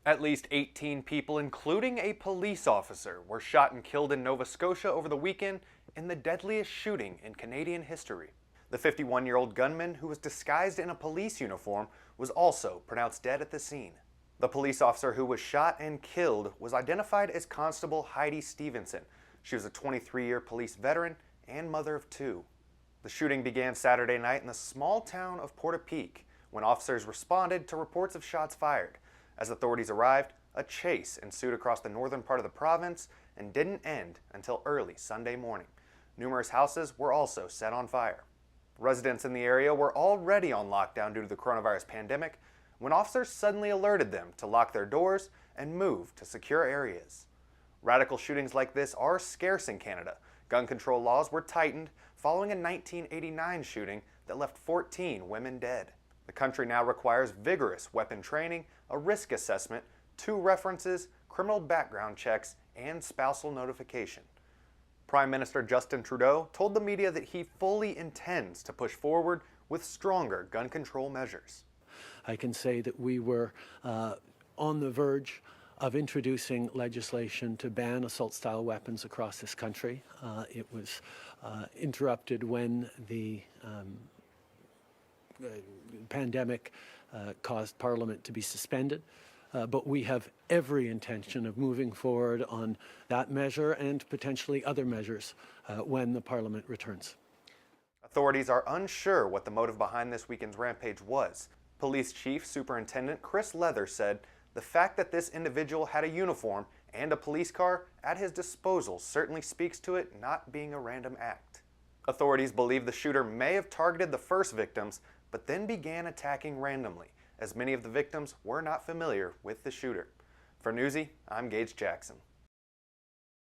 At least 18 people, including a police officer, were shot and killed in Nova Scotia over the weekend in the deadliest shooting in Canadian history. The 51-year-old gunman, who was disguised in a police uniform, was also pronounced dead at the scene. The police officer who was shot and killed was identified as Constable Heidi Stevenson. She was a 23-year police veteran and mother of two. The shooting began Saturday night in the small town of Portapique when officers responded to reports of shots fired. As authorities arrived, a chase ensued across the northern part of the province and didn't end until early Sunday morning. Numerous houses were also set on fire. Residents in the area were already on lockdown due to the coronavirus pandemic when officers suddenly alerted them to lock their doors and move to secure areas. Radical shootings like this are scarce in Canada. Gun control laws were tightened following a 1989 shooting that left 14 women dead. The country now requires vigorous weapon training, a risk assessment, 2 references, criminal background checks, and spousal notification. Prime Minister Justin Trudeau told the media that he fully intends to push forward with stronger gun control measures. I can say that we were on the verge of introducing legislation to ban assault-style weapons across this country. It was interrupted when the pandemic caused Parliament to be suspended. But we have every intention of moving forward on that measure and potentially other measures when the Parliament returns. Authorities are unsure what the motive behind this weekend's rampage was. Police Chief Superintendent Chris Leather said the fact that this individual had a uniform and a police car at his disposal certainly speaks to it not being a random act. Authorities believe the shooter may have targeted the first victims, but then began attacking randomly, as many of the victims were not familiar with the shooter. For Newsy, I'm Gage Jackson.